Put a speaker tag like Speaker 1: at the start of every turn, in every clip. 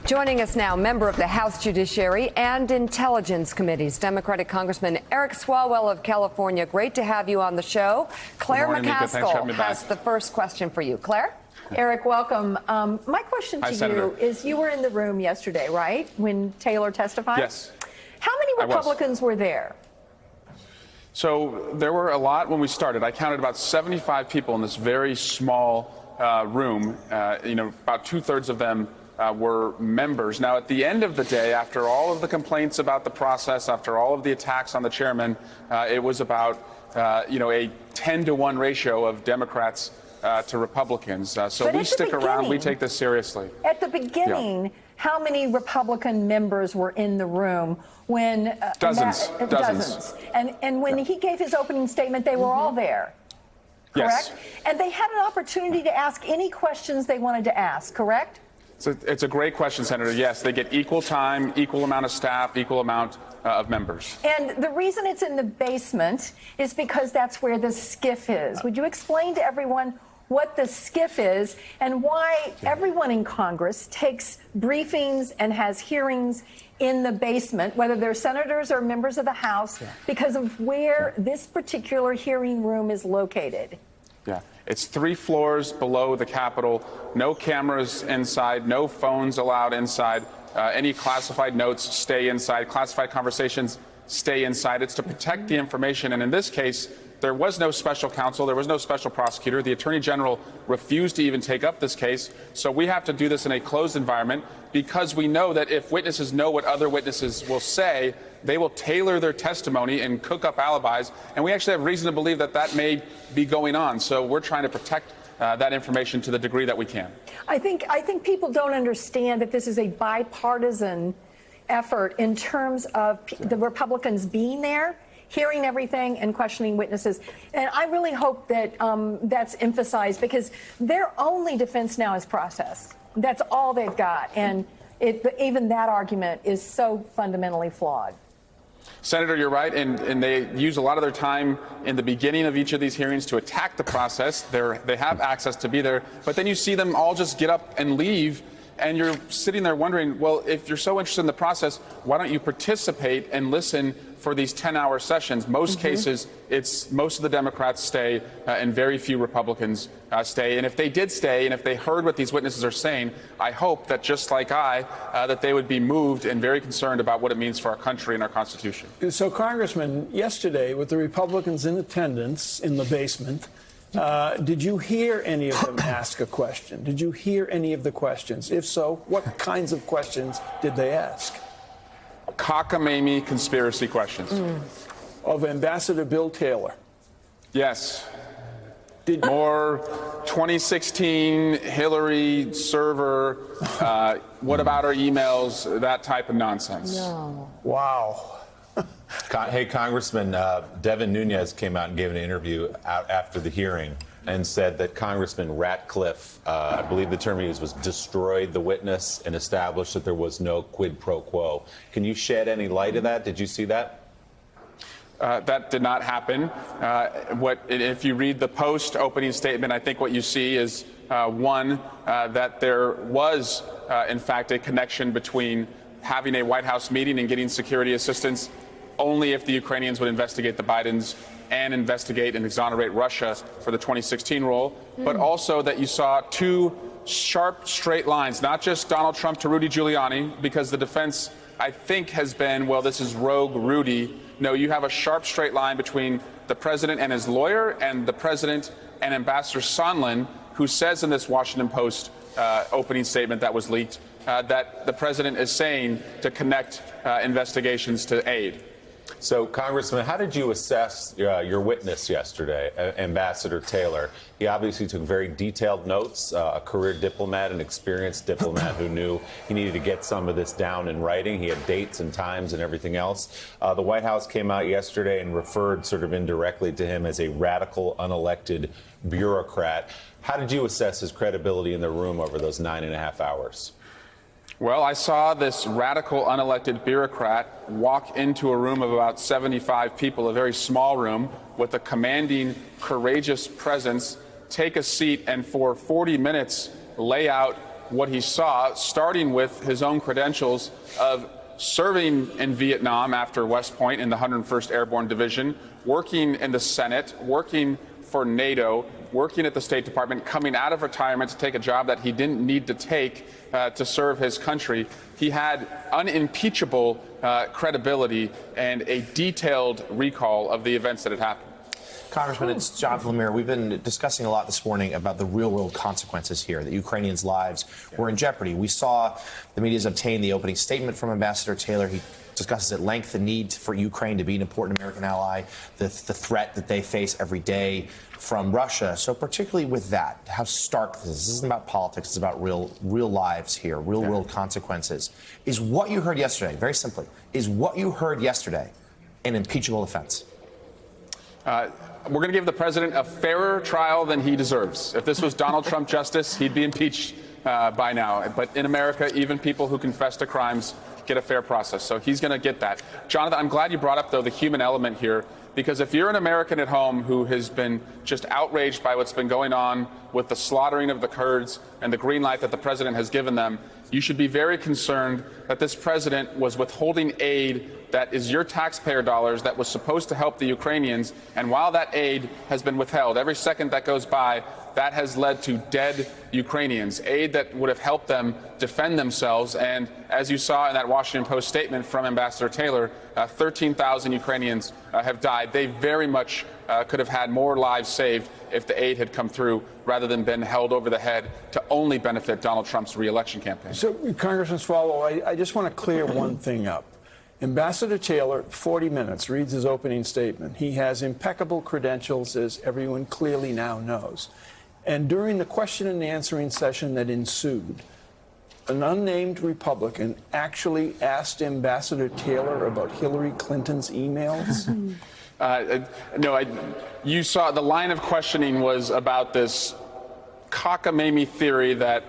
Speaker 1: Joining us now, member of the House Judiciary and Intelligence Committees, Democratic Congressman Eric Swalwell of California. Great to have you on the show. Claire McCaskill has the first question for you. Claire?
Speaker 2: Eric, welcome. My question to you is, you were in the room yesterday, right, when Taylor testified?
Speaker 3: Yes.
Speaker 2: How many Republicans were there?
Speaker 3: So there were a lot when we started. I counted about 75 people in this very small room. About two-thirds of them were members. Now, at the end of the day, after all of the complaints about the process, after all of the attacks on the chairman, it was about, a 10-to-1 ratio of Democrats to Republicans. So we stick around. We take this seriously.
Speaker 2: At the beginning, how many Republican members were in the room when
Speaker 3: dozens.
Speaker 2: And when he gave his opening statement, they were all there. Correct?
Speaker 3: Yes.
Speaker 2: And they had an opportunity to ask any questions they wanted to ask, correct?
Speaker 3: It's a great question, Senator. Yes, they get equal time, equal amount of staff, equal amount of members.
Speaker 2: And the reason it's in the basement is because that's where the SCIF is. Would you explain to everyone what the SCIF is and why everyone in Congress takes briefings and has hearings in the basement, whether they're senators or members of the House, because of where this particular hearing room is located?
Speaker 3: Yeah, it's 3 floors below the Capitol, no cameras inside, no phones allowed inside. Any classified notes stay inside, classified conversations stay inside. It's to protect the information, and in this case, there was no special counsel, there was no special prosecutor. The Attorney General refused to even take up this case, so we have to do this in a closed environment because we know that if witnesses know what other witnesses will say, they will tailor their testimony and cook up alibis, and we actually have reason to believe that that may be going on. So we're trying to protect that information to the degree that we can.
Speaker 2: I think people don't understand that this is a bipartisan effort in terms of the Republicans being there, hearing everything and questioning witnesses. And I really hope that that's emphasized, because their only defense now is process. That's all they've got. And even that argument is so fundamentally flawed.
Speaker 3: Senator, you're right, and they use a lot of their time in the beginning of each of these hearings to attack the process. They have access to be there, but then you see them all just get up and leave, and you're sitting there wondering, well, if you're so interested in the process, why don't you participate and listen for these 10-hour sessions? Most cases, most of the Democrats stay and very few Republicans stay. And if they did stay and if they heard what these witnesses are saying, I hope that just like that they would be moved and very concerned about what it means for our country and our Constitution.
Speaker 4: So, Congressman, yesterday with the Republicans in attendance in the basement, did you hear any of them ask a question? Did you hear any of the questions? If so, what kinds of questions did they ask?
Speaker 3: Cockamamie conspiracy questions.
Speaker 4: Of Ambassador Bill Taylor?
Speaker 3: Yes. More 2016 Hillary server, what about our emails, that type of nonsense.
Speaker 2: No.
Speaker 4: Wow.
Speaker 5: Hey, Congressman, Devin Nunes came out and gave an interview out after the hearing and said that Congressman Ratcliffe, I believe the term he used was destroyed the witness and established that there was no quid pro quo. Can you shed any light of that? Did you see that?
Speaker 3: That did not happen. If you read the Post opening statement, I think what you see is, one, that there was, in fact, a connection between having a White House meeting and getting security assistance only if the Ukrainians would investigate the Bidens and investigate and exonerate Russia for the 2016 role, but also that you saw 2 sharp, straight lines, not just Donald Trump to Rudy Giuliani, because the defense, I think, has been, well, this is rogue Rudy. No, you have a sharp, straight line between the president and his lawyer and the president and Ambassador Sondland, who says in this Washington Post opening statement that was leaked that the president is saying to connect investigations to aid.
Speaker 5: So, Congressman, how did you assess your witness yesterday, Ambassador Taylor? He obviously took very detailed notes, a career diplomat, an experienced diplomat who knew he needed to get some of this down in writing. He had dates and times and everything else. The White House came out yesterday and referred sort of indirectly to him as a radical, unelected bureaucrat. How did you assess his credibility in the room over those 9.5 hours?
Speaker 3: Well, I saw this radical, unelected bureaucrat walk into a room of about 75 people, a very small room, with a commanding, courageous presence, take a seat, and for 40 minutes lay out what he saw, starting with his own credentials of serving in Vietnam after West Point in the 101st Airborne Division, working in the Senate, working for NATO, working at the State Department, coming out of retirement to take a job that he didn't need to take to serve his country. He had unimpeachable credibility and a detailed recall of the events that had happened.
Speaker 6: Congressman, it's Jonathan Lemire. We've been discussing a lot this morning about the real-world consequences here, that Ukrainians' lives were in jeopardy. We saw the media's obtain the opening statement from Ambassador Taylor. He discusses at length the need for Ukraine to be an important American ally, the threat that they face every day from Russia. So particularly with that, how stark this is. This isn't about politics. It's about real lives here, real-world consequences. Is what you heard yesterday, very simply, is what you heard yesterday an impeachable offense?
Speaker 3: We're going to give the president a fairer trial than he deserves. If this was Donald Trump justice, he'd be impeached by now. But in America, even people who confess to crimes get a fair process. So he's going to get that. Jonathan, I'm glad you brought up, though, the human element here, because if you're an American at home who has been just outraged by what's been going on with the slaughtering of the Kurds and the green light that the president has given them, you should be very concerned that this president was withholding aid that is your taxpayer dollars that was supposed to help the Ukrainians. And while that aid has been withheld, every second that goes by, that has led to dead Ukrainians, aid that would have helped them defend themselves. And as you saw in that Washington Post statement from Ambassador Taylor, 13,000 Ukrainians have died. They very much could have had more lives saved if the aid had come through rather than been held over the head to only benefit Donald Trump's re-election campaign.
Speaker 4: So, Congressman Swalwell, I just want to clear one thing up. Ambassador Taylor, 40 minutes, reads his opening statement. He has impeccable credentials, as everyone clearly now knows. And during the question and answering session that ensued, an unnamed Republican actually asked Ambassador Taylor about Hillary Clinton's emails.
Speaker 3: No, you saw the line of questioning was about this cockamamie theory that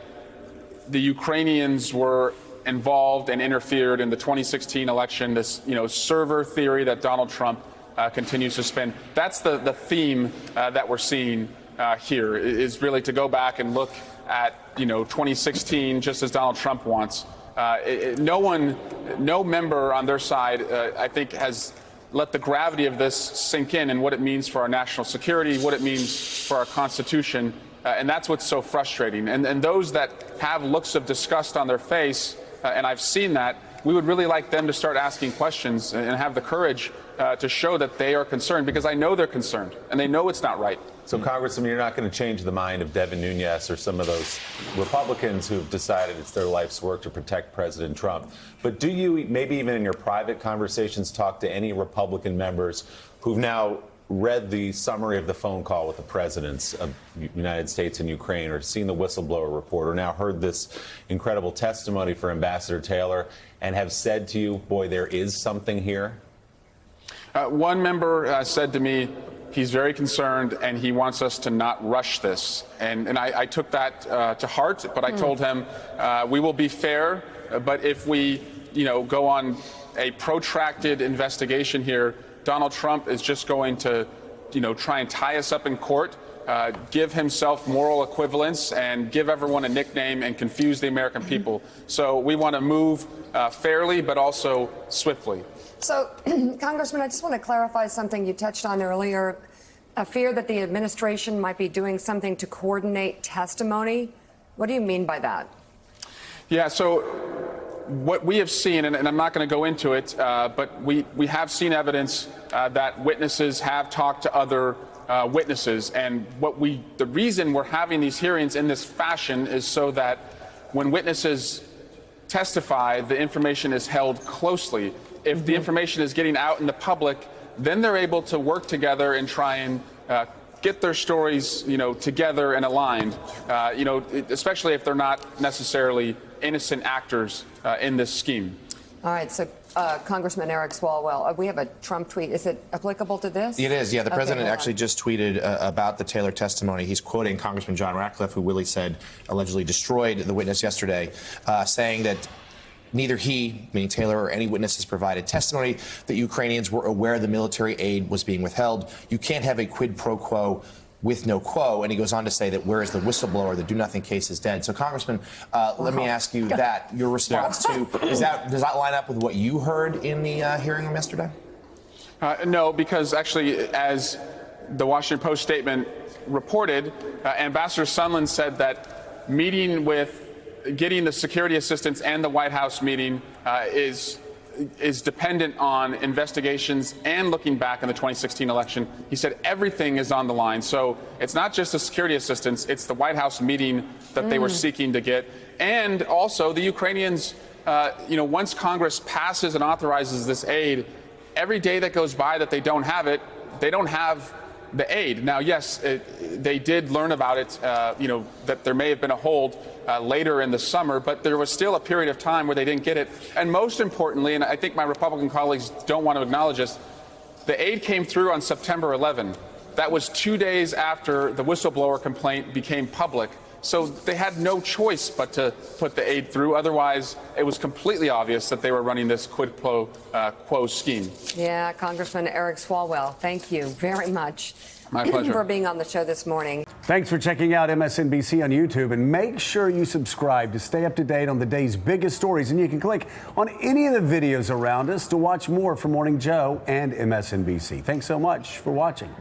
Speaker 3: the Ukrainians were involved and interfered in the 2016 election, this server theory that Donald Trump continues to spin. That's the theme that we're seeing here, is really to go back and look at 2016 just as Donald Trump wants. No member on their side, I think, has let the gravity of this sink in and what it means for our national security, what it means for our Constitution. And that's what's so frustrating. And those that have looks of disgust on their face, and I've seen that, we would really like them to start asking questions and have the courage to show that they are concerned, because I know they're concerned and they know it's not right.
Speaker 5: So, Congressman, you're not going to change the mind of Devin Nunes or some of those Republicans who've decided it's their life's work to protect President Trump. But do you, maybe even in your private conversations, talk to any Republican members who've now read the summary of the phone call with the presidents of the United States and Ukraine, or seen the whistleblower report, or now heard this incredible testimony for Ambassador Taylor, and have said to you, boy, there is something here?
Speaker 3: One member said to me, he's very concerned and he wants us to not rush this. And I took that to heart, but I told him we will be fair, but if we go on a protracted investigation here, Donald Trump is just going to try and tie us up in court, give himself moral equivalence, and give everyone a nickname and confuse the American people. So we want to move fairly but also swiftly.
Speaker 1: So, Congressman, I just want to clarify something you touched on earlier, a fear that the administration might be doing something to coordinate testimony. What do you mean by that?
Speaker 3: Yeah, so what we have seen, and I'm not going to go into it, but we have seen evidence that witnesses have talked to other witnesses. And the reason we're having these hearings in this fashion is so that when witnesses testify, the information is held closely. If the information is getting out in the public, then they're able to work together and try and get their stories, together and aligned, especially if they're not necessarily innocent actors in this scheme.
Speaker 1: All right, so Congressman Eric Swalwell, we have a Trump tweet. Is it applicable to this?
Speaker 6: It is, yeah. The president actually just tweeted about the Taylor testimony. He's quoting Congressman John Ratcliffe, who Willie said allegedly destroyed the witness yesterday, saying that neither he, meaning Taylor, or any witnesses provided testimony that Ukrainians were aware the military aid was being withheld. You can't have a quid pro quo with no quo. And he goes on to say that where is the whistleblower? The do-nothing case is dead. So, Congressman, let me ask you that. Your response to, does that line up with what you heard in the hearing yesterday?
Speaker 3: No, because actually, as the Washington Post statement reported, Ambassador Sondland said that getting the security assistance and the White House meeting is dependent on investigations and looking back in the 2016 election. He said everything is on the line. So it's not just the security assistance, it's the White House meeting that they were seeking to get. And also the Ukrainians, once Congress passes and authorizes this aid, every day that goes by that they don't have it, they don't have the aid. Now, yes, they did learn about it, that there may have been a hold later in the summer, but there was still a period of time where they didn't get it. And most importantly, and I think my Republican colleagues don't want to acknowledge this, the aid came through on September 11. That was 2 days after the whistleblower complaint became public. So they had no choice but to put the aid through. Otherwise, it was completely obvious that they were running this quid pro quo scheme.
Speaker 1: Yeah, Congressman Eric Swalwell, thank you very much.
Speaker 3: My pleasure.
Speaker 1: For being on the show this morning.
Speaker 7: Thanks for checking out MSNBC on YouTube, and make sure you subscribe to stay up to date on the day's biggest stories. And you can click on any of the videos around us to watch more from Morning Joe and MSNBC. Thanks so much for watching.